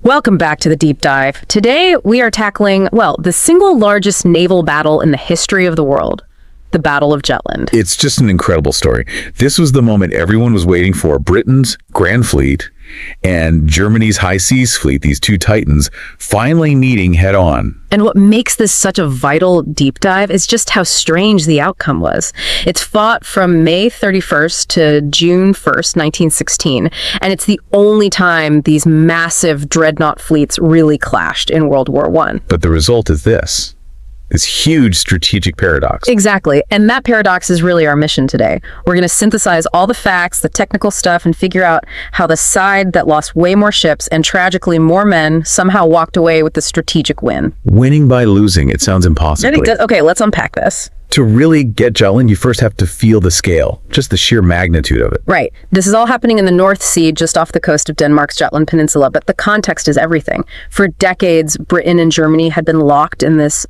Welcome back to the deep dive. Today we are tackling, well, the single largest naval battle in the history of the world, the Battle of Jutland. It's just an incredible story. This was the moment everyone was waiting for. Britain's Grand Fleet and Germany's High Seas Fleet, these two titans, finally meeting head on. And what makes this such a vital deep dive is just how strange the outcome was. It's fought from May 31st to June 1st, 1916, and it's the only time these massive dreadnought fleets really clashed in World War I. But the result is this huge strategic paradox. Exactly, and that paradox is really our mission today. We're going to synthesize all the facts, the technical stuff, and figure out how the side that lost way more ships and tragically more men somehow walked away with the strategic win. Winning by losing, it sounds impossible. Okay, let's unpack this. To really get Jutland, you first have to feel the scale, just the sheer magnitude of it. Right. This is all happening in the North Sea, just off the coast of Denmark's Jutland Peninsula, but the context is everything. For decades, Britain and Germany had been locked in this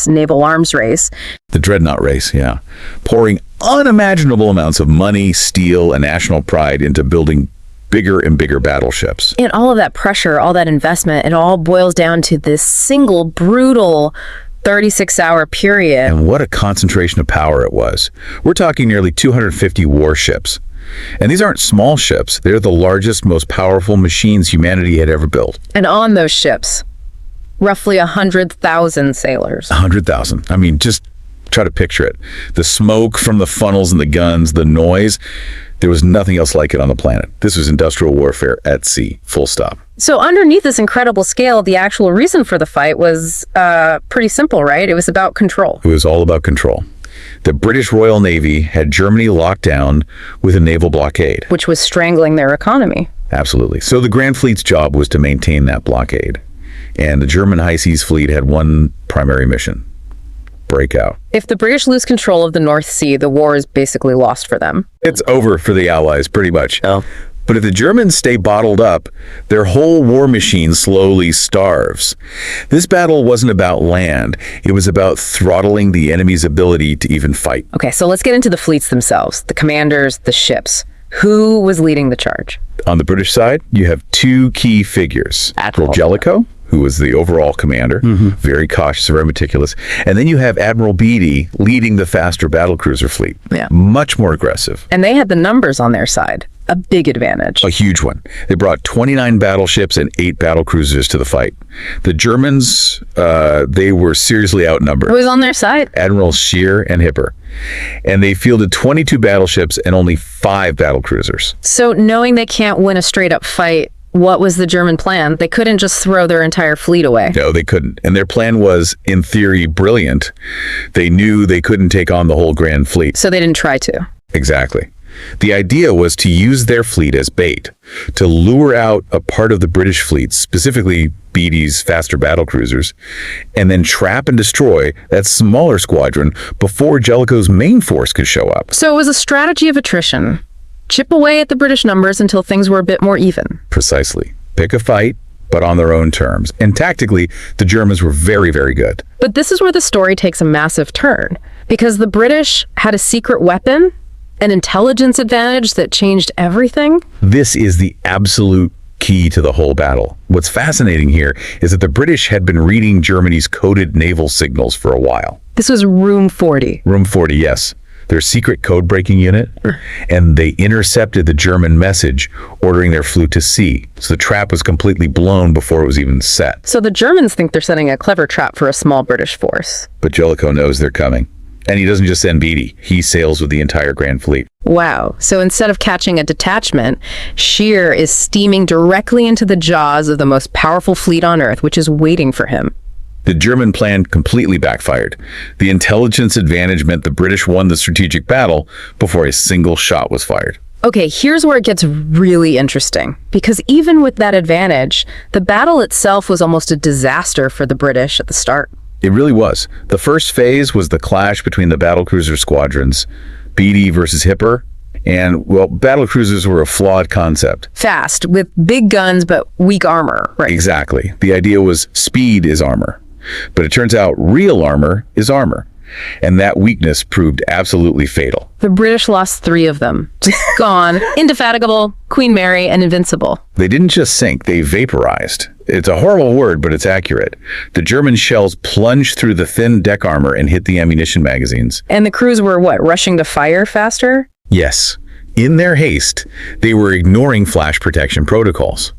naval arms race. The dreadnought race, yeah. Pouring unimaginable amounts of money, steel, and national pride into building bigger and bigger battleships. And all of that pressure, all that investment, it all boils down to this single brutal 36-hour period. And what a concentration of power it was. We're talking nearly 250 warships. And these aren't small ships. They're the largest, most powerful machines humanity had ever built. And on those ships, roughly 100,000 sailors. 100,000. I mean, just try to picture it. The smoke from the funnels and the guns, the noise. There was nothing else like it on the planet. This was industrial warfare at sea, full stop. So underneath this incredible scale, the actual reason for the fight was pretty simple, right? It was about control. It was all about control. The British Royal Navy had Germany locked down with a naval blockade, which was strangling their economy. Absolutely. So the Grand Fleet's job was to maintain that blockade. And the German High Seas Fleet had one primary mission: break out. If the British lose control of the North Sea, the war is basically lost for them. It's over for the Allies, pretty much. Oh. But if the Germans stay bottled up, their whole war machine slowly starves. This battle wasn't about land. It was about throttling the enemy's ability to even fight. Okay, so let's get into the fleets themselves, the commanders, the ships. Who was leading the charge? On the British side, you have two key figures. Admiral Jellicoe, who was the overall commander, very cautious, very meticulous. And then you have Admiral Beatty leading the faster battlecruiser fleet. Yeah. Much more aggressive. And they had the numbers on their side. A big advantage. A huge one. They brought 29 battleships and 8 battlecruisers to the fight. The Germans, they were seriously outnumbered. Who was on their side? Admirals Scheer and Hipper. And they fielded 22 battleships and only 5 battlecruisers. So knowing they can't win a straight-up fight, what was the German plan? They couldn't just throw their entire fleet away. No, they couldn't. And their plan was, in theory, brilliant. They knew they couldn't take on the whole Grand Fleet. So they didn't try to. Exactly. The idea was to use their fleet as bait, to lure out a part of the British fleet, specifically Beatty's faster battlecruisers, and then trap and destroy that smaller squadron before Jellicoe's main force could show up. So it was a strategy of attrition. Chip away at the British numbers until things were a bit more even. Precisely. Pick a fight, but on their own terms. And tactically, the Germans were very, very good. But this is where the story takes a massive turn, because the British had a secret weapon, an intelligence advantage that changed everything. This is the absolute key to the whole battle. What's fascinating here is that the British had been reading Germany's coded naval signals for a while. This was Room 40. Room 40, yes. Their secret code-breaking unit, and they intercepted the German message ordering their fleet to sea. So the trap was completely blown before it was even set. So the Germans think they're setting a clever trap for a small British force. But Jellicoe knows they're coming. And he doesn't just send Beatty. He sails with the entire Grand Fleet. Wow. So instead of catching a detachment, Scheer is steaming directly into the jaws of the most powerful fleet on Earth, which is waiting for him. The German plan completely backfired. The intelligence advantage meant the British won the strategic battle before a single shot was fired. Okay, here's where it gets really interesting. Because even with that advantage, the battle itself was almost a disaster for the British at the start. It really was. The first phase was the clash between the battlecruiser squadrons, Beatty versus Hipper, and, well, battlecruisers were a flawed concept. Fast, with big guns but weak armor, right? Exactly. The idea was speed is armor. But it turns out real armor is armor. And that weakness proved absolutely fatal. The British lost 3 of them. Just gone. Indefatigable, Queen Mary, and invincible. They didn't just sink, they vaporized. It's a horrible word, but it's accurate. The German shells plunged through the thin deck armor and hit the ammunition magazines. And the crews were, rushing to fire faster? Yes. In their haste, they were ignoring flash protection protocols.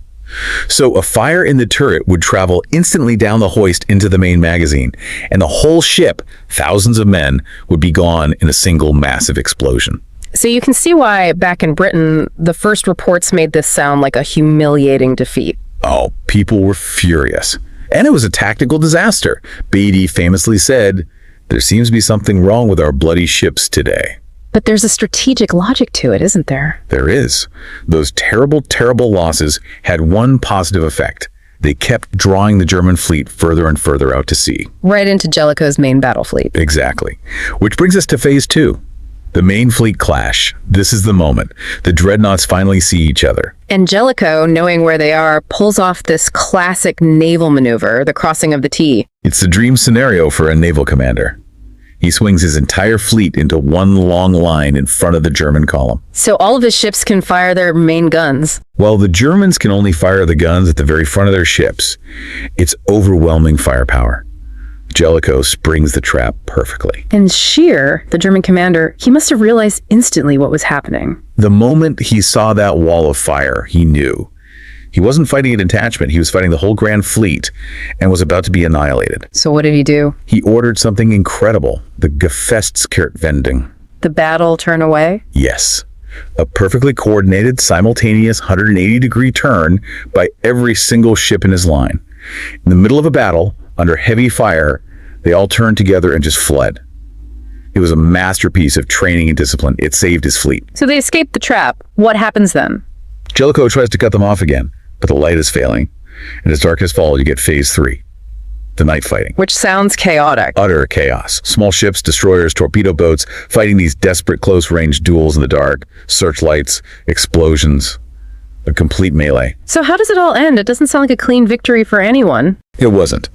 So a fire in the turret would travel instantly down the hoist into the main magazine, and the whole ship, thousands of men, would be gone in a single massive explosion. So you can see why, back in Britain, the first reports made this sound like a humiliating defeat. Oh, people were furious. And it was a tactical disaster. Beatty famously said, "There seems to be something wrong with our bloody ships today." But there's a strategic logic to it, isn't there? There is. Those terrible, terrible losses had one positive effect. They kept drawing the German fleet further and further out to sea. Right into Jellicoe's main battle fleet. Exactly. Which brings us to phase 2. The main fleet clash. This is the moment. The dreadnoughts finally see each other. And Jellicoe, knowing where they are, pulls off this classic naval maneuver, the crossing of the T. It's the dream scenario for a naval commander. He swings his entire fleet into one long line in front of the German column. So all of his ships can fire their main guns. Well, the Germans can only fire the guns at the very front of their ships. It's overwhelming firepower. Jellicoe springs the trap perfectly. And Scheer, the German commander, he must have realized instantly what was happening. The moment he saw that wall of fire, he knew. He wasn't fighting a detachment, he was fighting the whole Grand Fleet and was about to be annihilated. So what did he do? He ordered something incredible, the Gefechtskehrtwendung. The battle turn away? Yes. A perfectly coordinated, simultaneous 180-degree turn by every single ship in his line. In the middle of a battle, under heavy fire, they all turned together and just fled. It was a masterpiece of training and discipline. It saved his fleet. So they escaped the trap. What happens then? Jellicoe tries to cut them off again, but the light is failing. And as darkness falls, you get phase 3, the night fighting. Which sounds chaotic. Utter chaos. Small ships, destroyers, torpedo boats, fighting these desperate close-range duels in the dark, searchlights, explosions, a complete melee. So how does it all end? It doesn't sound like a clean victory for anyone. It wasn't.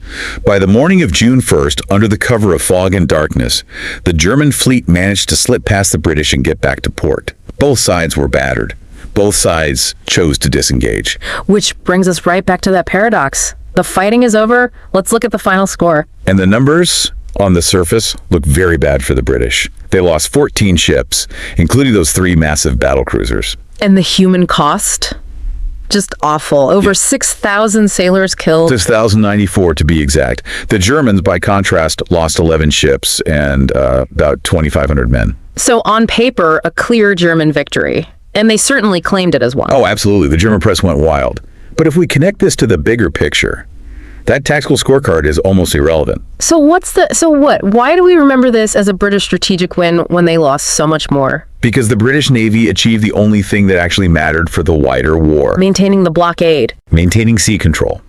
By the morning of June 1st, under the cover of fog and darkness, the German fleet managed to slip past the British and get back to port. Both sides were battered. Both sides chose to disengage. Which brings us right back to that paradox. The fighting is over. Let's look at the final score. And the numbers on the surface look very bad for the British. They lost 14 ships, including those 3 massive battlecruisers. And the human cost? Just awful. Over 6,000 sailors killed. 6,094 to be exact. The Germans, by contrast, lost 11 ships and about 2,500 men. So on paper, a clear German victory. And they certainly claimed it as one. Oh, absolutely. The German press went wild. But if we connect this to the bigger picture, that tactical scorecard is almost irrelevant. So what? Why do we remember this as a British strategic win when they lost so much more? Because the British Navy achieved the only thing that actually mattered for the wider war. Maintaining the blockade. Maintaining sea control.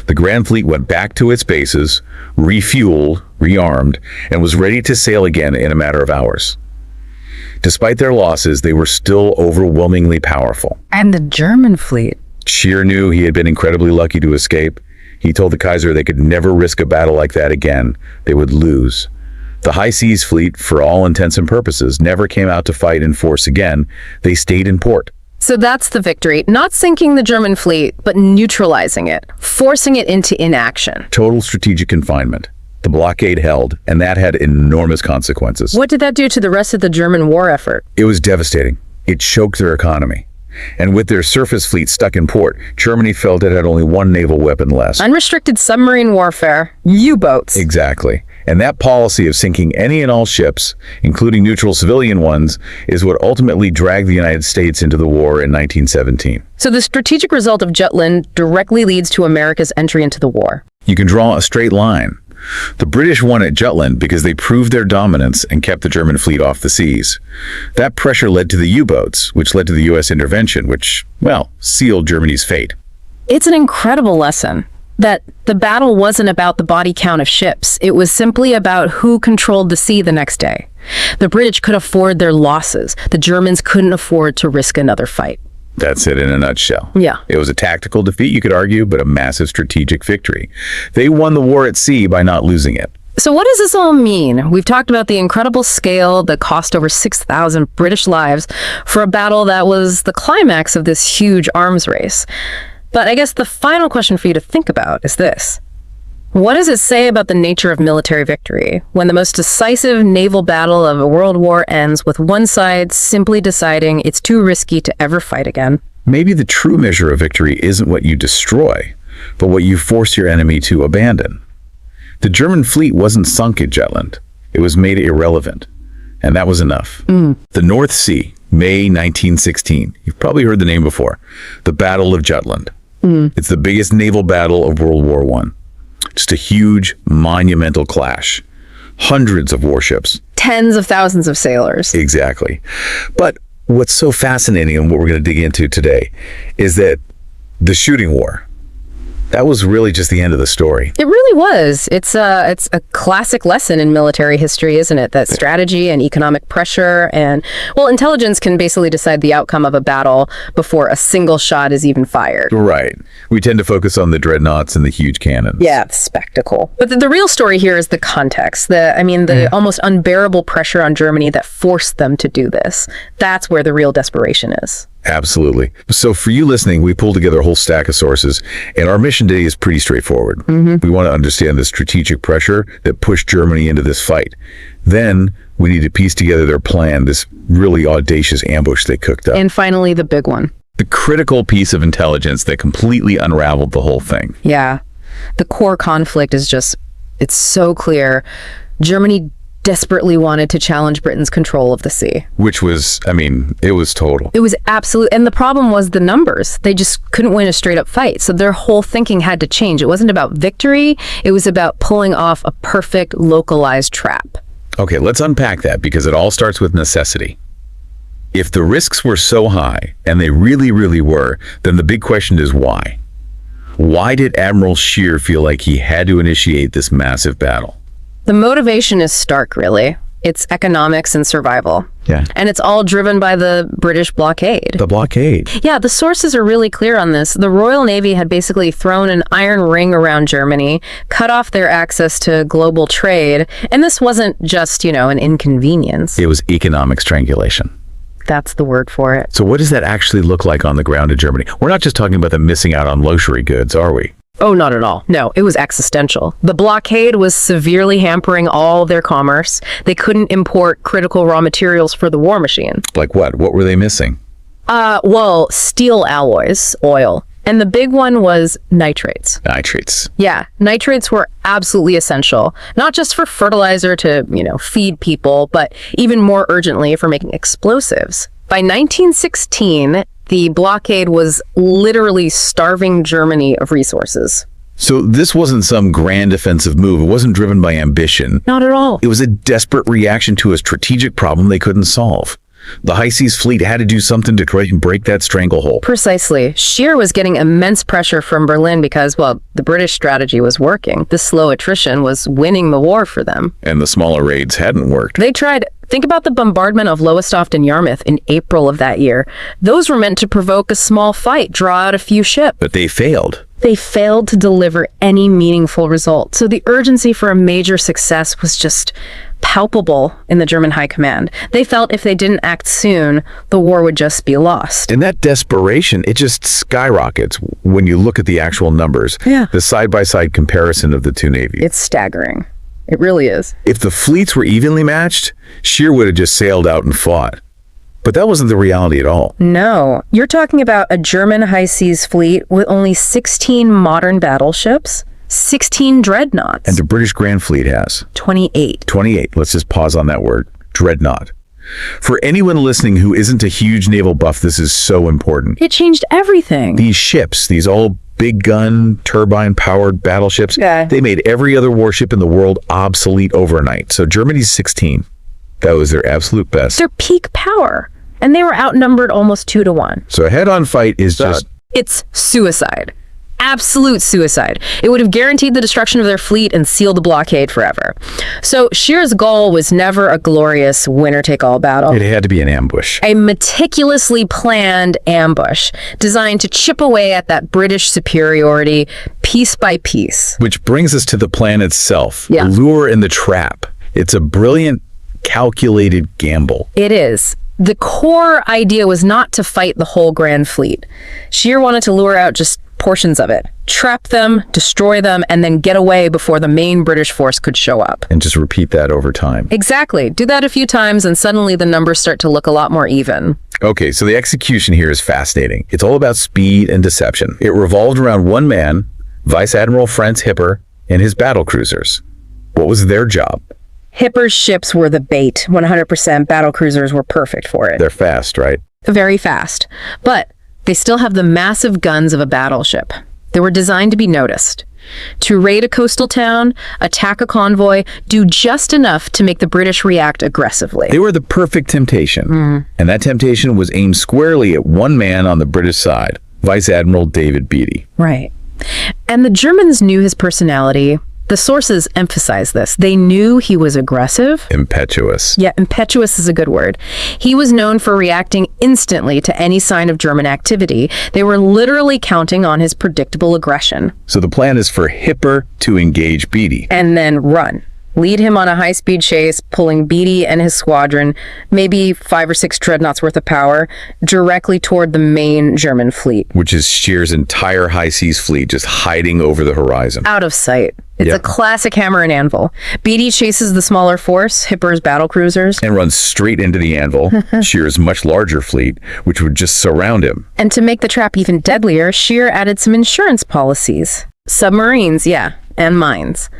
The Grand Fleet went back to its bases, refueled, rearmed, and was ready to sail again in a matter of hours. Despite their losses, they were still overwhelmingly powerful. And the German fleet. Scheer knew he had been incredibly lucky to escape. He told the Kaiser they could never risk a battle like that again. They would lose. The High Seas Fleet, for all intents and purposes, never came out to fight in force again. They stayed in port. So that's the victory. Not sinking the German fleet, but neutralizing it, forcing it into inaction. Total strategic confinement. The blockade held, and that had enormous consequences. What did that do to the rest of the German war effort? It was devastating. It choked their economy. And with their surface fleet stuck in port, Germany felt it had only one naval weapon less. Unrestricted submarine warfare. U-boats. Exactly. And that policy of sinking any and all ships, including neutral civilian ones, is what ultimately dragged the United States into the war in 1917. So the strategic result of Jutland directly leads to America's entry into the war. You can draw a straight line. The British won at Jutland because they proved their dominance and kept the German fleet off the seas. That pressure led to the U-boats, which led to the U.S. intervention, which, well, sealed Germany's fate. It's an incredible lesson that the battle wasn't about the body count of ships. It was simply about who controlled the sea the next day. The British could afford their losses. The Germans couldn't afford to risk another fight. That's it in a nutshell. Yeah. It was a tactical defeat, you could argue, but a massive strategic victory. They won the war at sea by not losing it. So what does this all mean? We've talked about the incredible scale that cost over 6,000 British lives for a battle that was the climax of this huge arms race. But I guess the final question for you to think about is this. What does it say about the nature of military victory when the most decisive naval battle of a world war ends with one side simply deciding it's too risky to ever fight again? Maybe the true measure of victory isn't what you destroy, but what you force your enemy to abandon. The German fleet wasn't sunk at Jutland. It was made irrelevant. And that was enough. The North Sea, May 1916. You've probably heard the name before. The Battle of Jutland. It's the biggest naval battle of World War I. Just a huge, monumental clash. Hundreds of warships. Tens of thousands of sailors. Exactly. But what's so fascinating and what we're going to dig into today is that the shooting war, that was really just the end of the story. It really was. It's a classic lesson in military history, isn't it? That strategy and economic pressure and, well, intelligence can basically decide the outcome of a battle before a single shot is even fired. Right. We tend to focus on the dreadnoughts and the huge cannons. Yeah, the spectacle. But the real story here is the context. The almost unbearable pressure on Germany that forced them to do this. That's where the real desperation is. Absolutely. So for you listening, we pulled together a whole stack of sources, and our mission today is pretty straightforward. We want to understand the strategic pressure that pushed Germany into this fight. Then we need to piece together their plan, this really audacious ambush they cooked up. And finally, the big one. The critical piece of intelligence that completely unraveled the whole thing. Yeah. The core conflict is just, it's so clear. Germany desperately wanted to challenge Britain's control of the sea. Which was, it was total. It was absolute. And the problem was the numbers. They just couldn't win a straight up fight. So their whole thinking had to change. It wasn't about victory. It was about pulling off a perfect localized trap. Okay, let's unpack that because it all starts with necessity. If the risks were so high, and they really, really were, then the big question is why? Why did Admiral Scheer feel like he had to initiate this massive battle? The motivation is stark, really. It's economics and survival. Yeah. And it's all driven by the British blockade. The blockade. Yeah, the sources are really clear on this. The Royal Navy had basically thrown an iron ring around Germany, cut off their access to global trade, and this wasn't just, an inconvenience. It was economic strangulation. That's the word for it. So what does that actually look like on the ground in Germany? We're not just talking about them missing out on luxury goods, are we? Oh, not at all. No, it was existential. The blockade was severely hampering all their commerce. They couldn't import critical raw materials for the war machine. Like what? What were they missing? Well, steel alloys, oil. And the big one was nitrates. Nitrates. Yeah, nitrates were absolutely essential, not just for fertilizer to, feed people, but even more urgently for making explosives. By 1916, the blockade was literally starving Germany of resources. So this wasn't some grand offensive move. It wasn't driven by ambition. Not at all. It was a desperate reaction to a strategic problem they couldn't solve. The High Seas Fleet had to do something to try and break that stranglehold. Precisely. Scheer was getting immense pressure from Berlin because, well, the British strategy was working. The slow attrition was winning the war for them. And the smaller raids hadn't worked. They tried. Think about the bombardment of Lowestoft and Yarmouth in April of that year. Those were meant to provoke a small fight, draw out a few ships. But they failed. They failed to deliver any meaningful result. So the urgency for a major success was just palpable in the German high command. They felt if they didn't act soon, the war would just be lost. And that desperation, it just skyrockets when you look at the actual numbers. Yeah. The side-by-side comparison of the two navies. It's staggering. It really is. If the fleets were evenly matched, Scheer would have just sailed out and fought. But that wasn't the reality at all. No. You're talking about a German high seas fleet with only 16 modern battleships, 16 dreadnoughts. And the British Grand Fleet has 28. 28. Let's just pause on that word. Dreadnought. For anyone listening who isn't a huge naval buff, this is so important. It changed everything. These ships, these all big gun, turbine-powered battleships, they made every other warship in the world obsolete overnight. So Germany's 16. That was their absolute best. Their peak power. And they were outnumbered almost 2-1. So a head-on fight is just... It's suicide. Absolute suicide. It would have guaranteed the destruction of their fleet and sealed the blockade forever. So Scheer's goal was never a glorious winner-take-all battle. It had to be an ambush. A meticulously planned ambush designed to chip away at that British superiority piece by piece. Which brings us to the plan itself. Yeah. The lure and the trap. It's a brilliant, calculated gamble. It is. The core idea was not to fight the whole Grand Fleet. Scheer wanted to lure out just portions of it, trap them, destroy them, and then get away before the main British force could show up. And just repeat that over time. Exactly. Do that a few times and suddenly the numbers start to look a lot more even. Okay, so the execution here is fascinating. It's all about speed and deception. It revolved around one man, Vice Admiral Franz Hipper, and his battlecruisers. What was their job? Hipper's ships were the bait. 100% battlecruisers were perfect for it. They're fast, right? Very fast. But they still have the massive guns of a battleship. They were designed to be noticed. To raid a coastal town, attack a convoy, do just enough to make the British react aggressively. They were the perfect temptation. And that temptation was aimed squarely at one man on the British side, Vice Admiral David Beatty. Right. And the Germans knew his personality. The sources emphasize this. They knew he was aggressive. Impetuous. Yeah, impetuous is a good word. He was known for reacting instantly to any sign of German activity. They were literally counting on his predictable aggression. So the plan is for Hipper to engage Beatty. And then run. Lead him on a high-speed chase, pulling Beatty and his squadron, maybe 5 or 6 dreadnoughts worth of power, directly toward the main German fleet. Which is Scheer's entire high seas fleet just hiding over the horizon. Out of sight. It's a classic hammer and anvil. Beatty chases the smaller force, Hipper's battlecruisers, and runs straight into the anvil, Scheer's much larger fleet, which would just surround him. And to make the trap even deadlier, Scheer added some insurance policies. Submarines, yeah, and mines.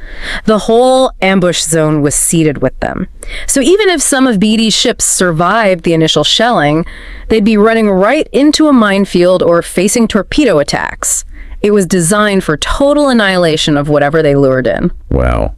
The whole ambush zone was seeded with them. So even if some of Beatty's ships survived the initial shelling, they'd be running right into a minefield or facing torpedo attacks. It was designed for total annihilation of whatever they lured in. Wow.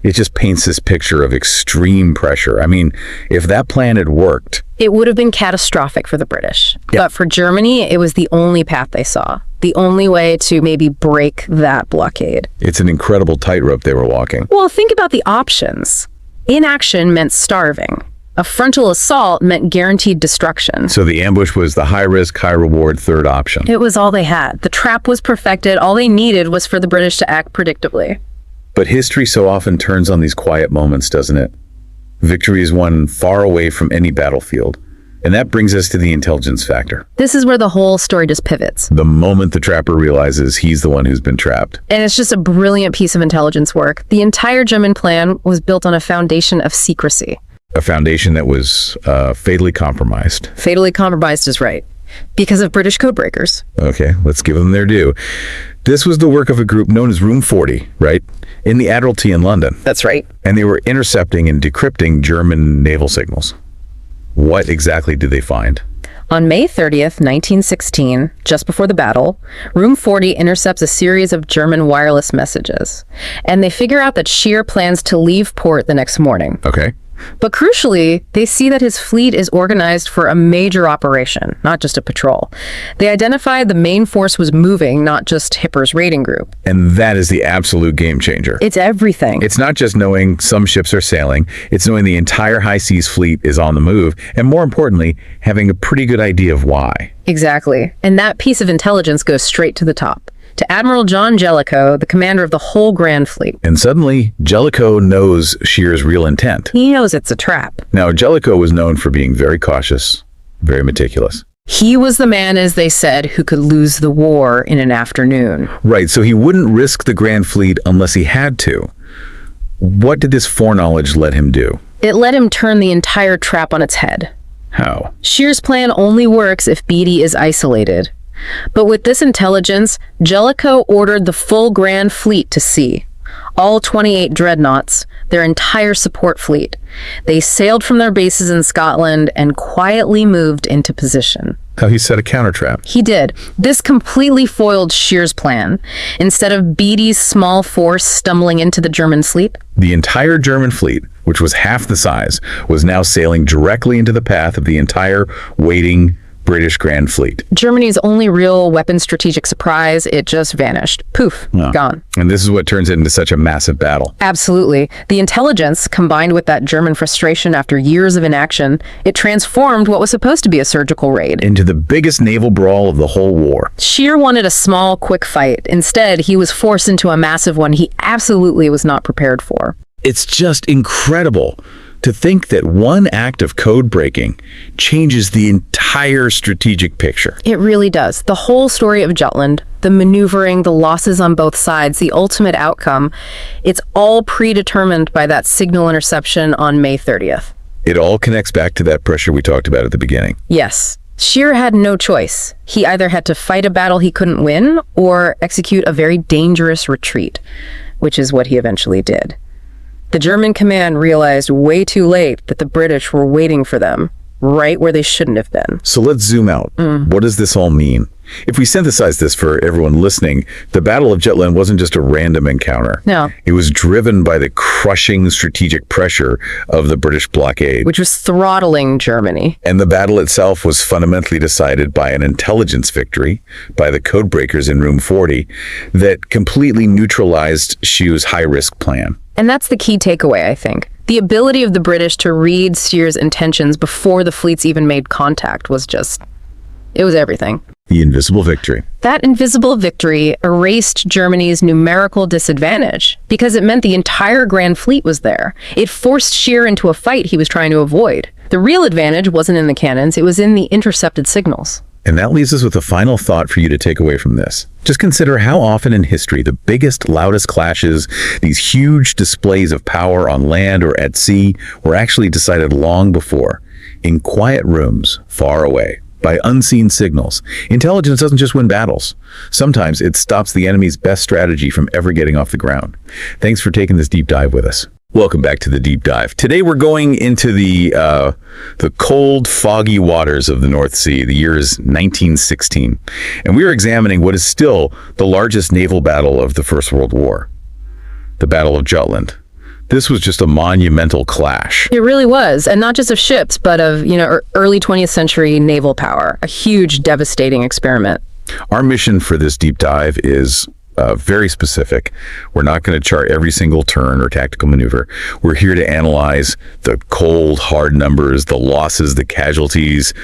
It just paints this picture of extreme pressure. I mean, if that plan had worked... It would have been catastrophic for the British. Yeah. But for Germany, it was the only path they saw. The only way to maybe break that blockade. It's an incredible tightrope they were walking. Well, think about the options. Inaction meant starving. A frontal assault meant guaranteed destruction. So the ambush was the high-risk, high-reward third option. It was all they had. The trap was perfected. All they needed was for the British to act predictably. But history so often turns on these quiet moments, doesn't it? Victory is won far away from any battlefield. And that brings us to the intelligence factor. This is where the whole story just pivots. The moment the trapper realizes he's the one who's been trapped. And it's just a brilliant piece of intelligence work. The entire German plan was built on a foundation of secrecy. A foundation that was fatally compromised. Fatally compromised is right. Because of British codebreakers. Okay, let's give them their due. This was the work of a group known as Room 40, right? In the Admiralty in London. That's right. And they were intercepting and decrypting German naval signals. What exactly did they find? On May 30th, 1916, just before the battle, Room 40 intercepts a series of German wireless messages. And they figure out that Scheer plans to leave port the next morning. Okay. But crucially, they see that his fleet is organized for a major operation, not just a patrol. They identified the main force was moving, not just Hipper's raiding group. And that is the absolute game changer. It's everything. It's not just knowing some ships are sailing, it's knowing the entire high seas fleet is on the move, and more importantly, having a pretty good idea of why. Exactly. And that piece of intelligence goes straight to the top. To Admiral John Jellicoe, the commander of the whole Grand Fleet. And suddenly, Jellicoe knows Scheer's real intent. He knows it's a trap. Now, Jellicoe was known for being very cautious, very meticulous. He was the man, as they said, who could lose the war in an afternoon. Right, so he wouldn't risk the Grand Fleet unless he had to. What did this foreknowledge let him do? It let him turn the entire trap on its head. How? Scheer's plan only works if Beatty is isolated. But with this intelligence, Jellicoe ordered the full Grand Fleet to sea. All 28 dreadnoughts, their entire support fleet. They sailed from their bases in Scotland and quietly moved into position. How he set a counter-trap. He did. This completely foiled Scheer's plan. Instead of Beatty's small force stumbling into the German fleet, the entire German fleet, which was half the size, was now sailing directly into the path of the entire waiting British Grand Fleet. Germany's only real weapon strategic surprise, it just vanished. Poof, gone. And this is what turns it into such a massive battle. Absolutely. The intelligence, combined with that German frustration after years of inaction, it transformed what was supposed to be a surgical raid into the biggest naval brawl of the whole war. Scheer wanted a small, quick fight. Instead, he was forced into a massive one he absolutely was not prepared for. It's just incredible to think that one act of code breaking changes the entire strategic picture. It really does. The whole story of Jutland, the maneuvering, the losses on both sides, the ultimate outcome, it's all predetermined by that signal interception on May 30th. It all connects back to that pressure we talked about at the beginning. Yes. Scheer had no choice. He either had to fight a battle he couldn't win or execute a very dangerous retreat, which is what he eventually did. The German command realized way too late that the British were waiting for them, right where they shouldn't have been. So let's zoom out. What does this all mean? If we synthesize this for everyone listening, the Battle of Jutland wasn't just a random encounter. No. It was driven by the crushing strategic pressure of the British blockade, Which was throttling Germany. and the battle itself was fundamentally decided by an intelligence victory by the codebreakers in Room 40 that completely neutralized Scheer's high-risk plan. And that's the key takeaway, I think. The ability of the British to read Scheer's intentions before the fleets even made contact was it was everything. The invisible victory. That invisible victory erased Germany's numerical disadvantage because it meant the entire Grand Fleet was there. It forced Scheer into a fight he was trying to avoid. The real advantage wasn't in the cannons, it was in the intercepted signals. And that leaves us with a final thought for you to take away from this. Just consider how often in history the biggest, loudest clashes, these huge displays of power on land or at sea, were actually decided long before, in quiet rooms, far away, by unseen signals. Intelligence doesn't just win battles. Sometimes it stops the enemy's best strategy from ever getting off the ground. Thanks for taking this deep dive with us. Welcome back to the Deep Dive. Today we're going into the cold, foggy waters of the North Sea. The year is 1916, and we are examining what is still the largest naval battle of the First World War, the Battle of Jutland. This was just a monumental clash. It really was, and not just of ships, but of, early 20th century naval power. A huge, devastating experiment. Our mission for this deep dive is very specific. We're not going to chart every single turn or tactical maneuver. We're here to analyze the cold, hard numbers, the losses, the casualties,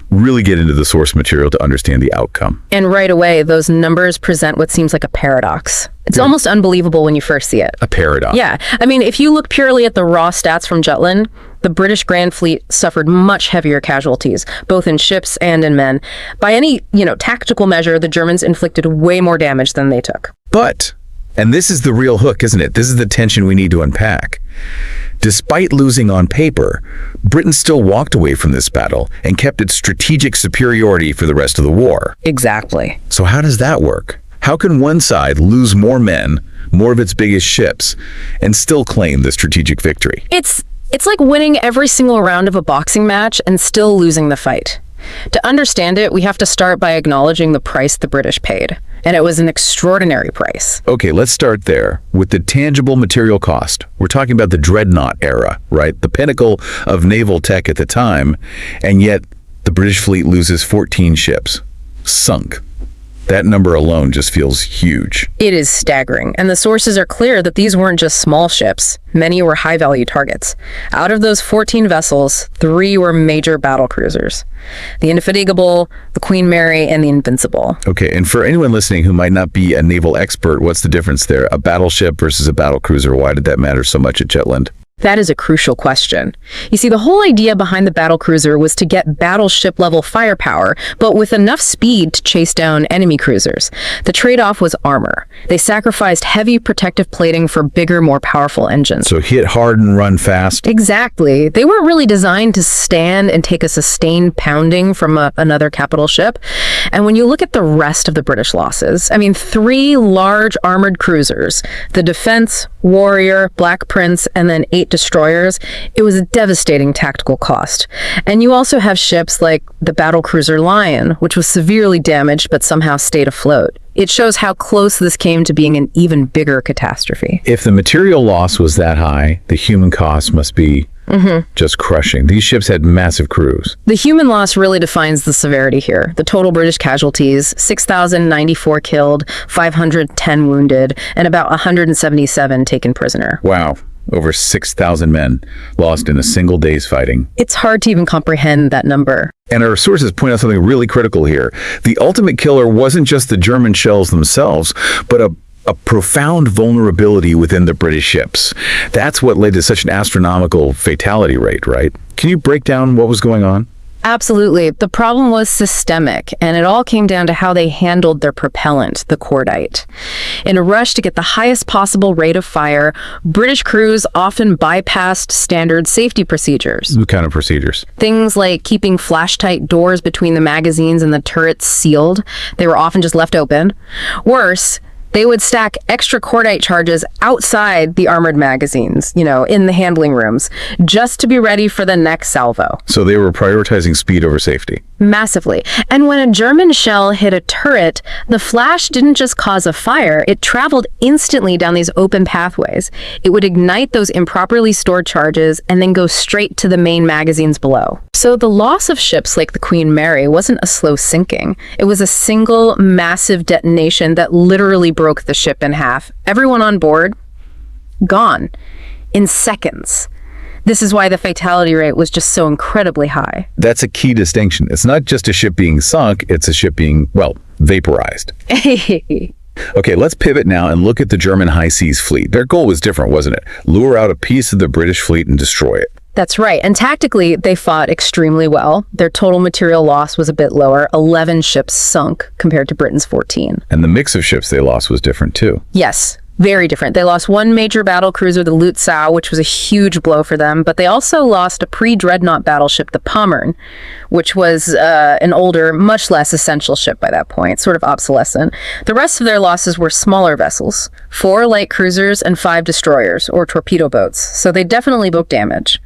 really get into the source material to understand the outcome. And right away, those numbers present what seems like a paradox. It's almost unbelievable when you first see it. A paradox. Yeah. I mean, if you look purely at the raw stats from Jutland, the British Grand Fleet suffered much heavier casualties, both in ships and in men. By any, tactical measure, the Germans inflicted way more damage than they took. But, and this is the real hook, isn't it? This is the tension we need to unpack. Despite losing on paper, Britain still walked away from this battle and kept its strategic superiority for the rest of the war. Exactly. So how does that work? How can one side lose more men, more of its biggest ships, and still claim the strategic victory? It's like winning every single round of a boxing match and still losing the fight. To understand it, we have to start by acknowledging the price the British paid. And it was an extraordinary price. Okay, let's start there with the tangible material cost. We're talking about the dreadnought era, right? The pinnacle of naval tech at the time, and yet the British fleet loses 14 ships. Sunk. That number alone just feels huge. It is staggering, and the sources are clear that these weren't just small ships. Many were high-value targets. Out of those 14 vessels, 3 were major battlecruisers. The Indefatigable, the Queen Mary, and the Invincible. Okay, and for anyone listening who might not be a naval expert, what's the difference there? A battleship versus a battlecruiser, why did that matter so much at Jutland? That is a crucial question. You see, the whole idea behind the battlecruiser was to get battleship-level firepower, but with enough speed to chase down enemy cruisers. The trade-off was armor. They sacrificed heavy protective plating for bigger, more powerful engines. So hit hard and run fast. Exactly. They weren't really designed to stand and take a sustained pounding from another capital ship. And when you look at the rest of the British losses, 3 large armored cruisers, the Defense, Warrior, Black Prince, and then 8 destroyers, it was a devastating tactical cost. And you also have ships like the battlecruiser Lion, which was severely damaged but somehow stayed afloat. It shows how close this came to being an even bigger catastrophe. If the material loss was that high, the human cost must be Just crushing. These ships had massive crews. The human loss really defines the severity here. The total British casualties, 6,094 killed, 510 wounded, and about 177 taken prisoner. Wow. Over 6,000 men lost in a single day's fighting. It's hard to even comprehend that number. And our sources point out something really critical here. The ultimate killer wasn't just the German shells themselves, but a profound vulnerability within the British ships. That's what led to such an astronomical fatality rate, right? Can you break down what was going on? Absolutely. The problem was systemic, and it all came down to how they handled their propellant, the cordite. In a rush to get the highest possible rate of fire, British crews often bypassed standard safety procedures. What kind of procedures? Things like keeping flash-tight doors between the magazines and the turrets sealed. They were often just left open. Worse, they would stack extra cordite charges outside the armored magazines, in the handling rooms, just to be ready for the next salvo. So they were prioritizing speed over safety. Massively. And when a German shell hit a turret, the flash didn't just cause a fire, it traveled instantly down these open pathways. It would ignite those improperly stored charges and then go straight to the main magazines below. So the loss of ships like the Queen Mary wasn't a slow sinking. It was a single massive detonation that literally broke the ship in half. Everyone on board, gone in seconds. This is why the fatality rate was just so incredibly high. That's a key distinction. It's not just a ship being sunk, it's a ship being, vaporized. Okay, let's pivot now and look at the German high seas fleet. Their goal was different, wasn't it? Lure out a piece of the British fleet and destroy it. That's right. And tactically, they fought extremely well. Their total material loss was a bit lower. 11 ships sunk compared to Britain's 14. And the mix of ships they lost was different too. Yes, very different. They lost one major battlecruiser, the Lutzow, which was a huge blow for them, but they also lost a pre-dreadnought battleship, the Pommern, which was an older, much less essential ship by that point, sort of obsolescent. The rest of their losses were smaller vessels, 4 light cruisers and 5 destroyers, or torpedo boats, so they definitely booked damage.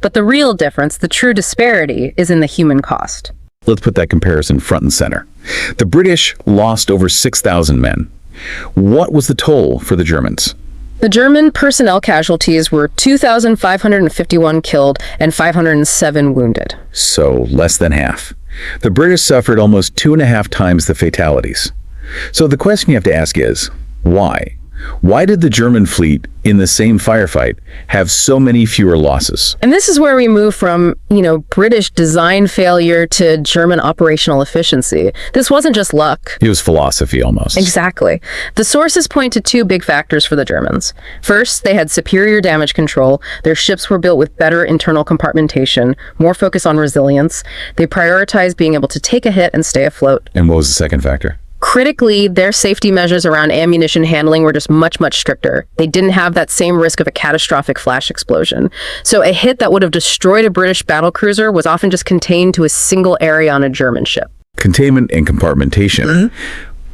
But the real difference, the true disparity, is in the human cost. Let's put that comparison front and center. The British lost over 6,000 men. What was the toll for the Germans? The German personnel casualties were 2,551 killed and 507 wounded. So less than half. The British suffered almost 2.5 times the fatalities. So the question you have to ask is, why? Why did the German fleet, in the same firefight, have so many fewer losses? And this is where we move from, British design failure to German operational efficiency. This wasn't just luck. It was philosophy almost. Exactly. The sources point to 2 big factors for the Germans. First, they had superior damage control. Their ships were built with better internal compartmentation, more focus on resilience. They prioritized being able to take a hit and stay afloat. And what was the second factor? Critically, their safety measures around ammunition handling were just much, much stricter. They didn't have that same risk of a catastrophic flash explosion. So a hit that would have destroyed a British battlecruiser was often just contained to a single area on a German ship. Containment and compartmentation.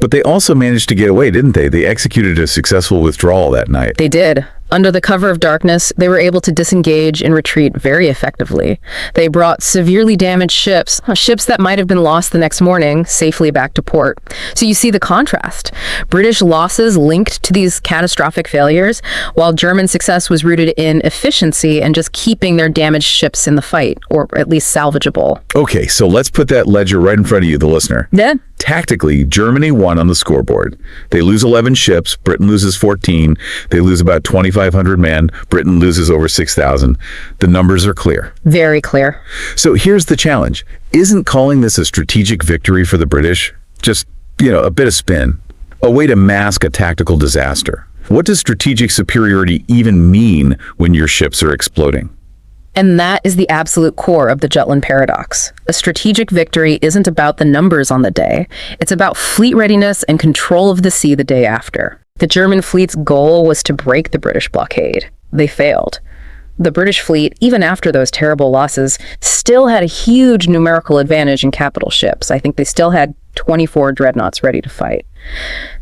But they also managed to get away, didn't they? They executed a successful withdrawal that night. They did. Under the cover of darkness, they were able to disengage and retreat very effectively. They brought severely damaged ships that might have been lost the next morning, safely back to port. So you see the contrast. British losses linked to these catastrophic failures, while German success was rooted in efficiency and just keeping their damaged ships in the fight, or at least salvageable. Okay, so let's put that ledger right in front of you, the listener. Yeah. Tactically, Germany won on the scoreboard. They lose 11 ships, Britain loses 14, they lose about 2,500 men, Britain loses over 6,000. The numbers are clear. Very clear. So here's the challenge. Isn't calling this a strategic victory for the British just, a bit of spin? A way to mask a tactical disaster? What does strategic superiority even mean when your ships are exploding? And that is the absolute core of the Jutland paradox. A strategic victory isn't about the numbers on the day. It's about fleet readiness and control of the sea the day after. The German fleet's goal was to break the British blockade. They failed. The British fleet, even after those terrible losses, still had a huge numerical advantage in capital ships. I think they still had 24 dreadnoughts ready to fight.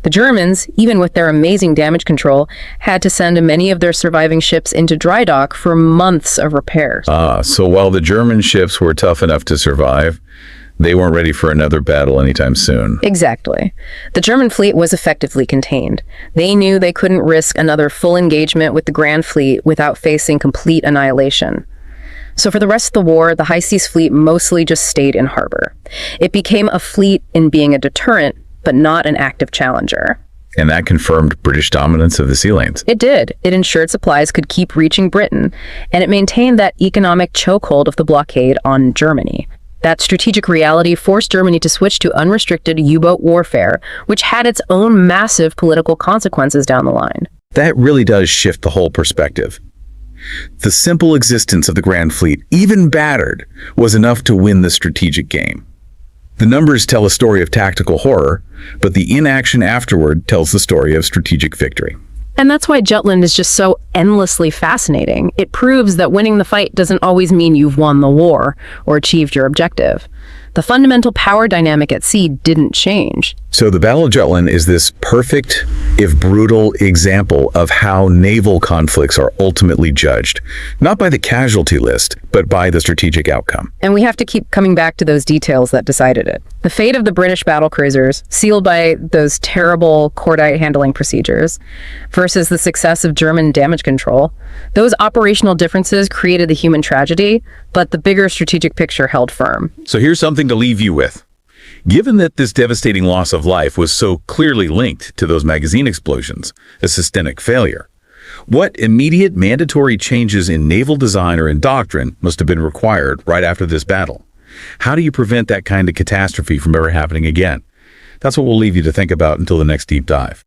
The Germans, even with their amazing damage control, had to send many of their surviving ships into dry dock for months of repairs. So while the German ships were tough enough to survive, they weren't ready for another battle anytime soon. Exactly. The German fleet was effectively contained. They knew they couldn't risk another full engagement with the Grand Fleet without facing complete annihilation. So for the rest of the war, the High Seas Fleet mostly just stayed in harbor. It became a fleet in being a deterrent, but not an active challenger. And that confirmed British dominance of the sea lanes. It did. It ensured supplies could keep reaching Britain, and it maintained that economic chokehold of the blockade on Germany. That strategic reality forced Germany to switch to unrestricted U-boat warfare, which had its own massive political consequences down the line. That really does shift the whole perspective. The simple existence of the Grand Fleet, even battered, was enough to win the strategic game. The numbers tell a story of tactical horror, but the inaction afterward tells the story of strategic victory. And that's why Jutland is just so endlessly fascinating. It proves that winning the fight doesn't always mean you've won the war or achieved your objective. The fundamental power dynamic at sea didn't change. So the Battle of Jutland is this perfect, if brutal, example of how naval conflicts are ultimately judged, not by the casualty list, but by the strategic outcome. And we have to keep coming back to those details that decided it. The fate of the British battlecruisers, sealed by those terrible cordite handling procedures, versus the success of German damage control. Those operational differences created the human tragedy, but the bigger strategic picture held firm. So here's something to leave you with. Given that this devastating loss of life was so clearly linked to those magazine explosions, a systemic failure, what immediate mandatory changes in naval design or in doctrine must have been required right after this battle? How do you prevent that kind of catastrophe from ever happening again? That's what we'll leave you to think about until the next deep dive.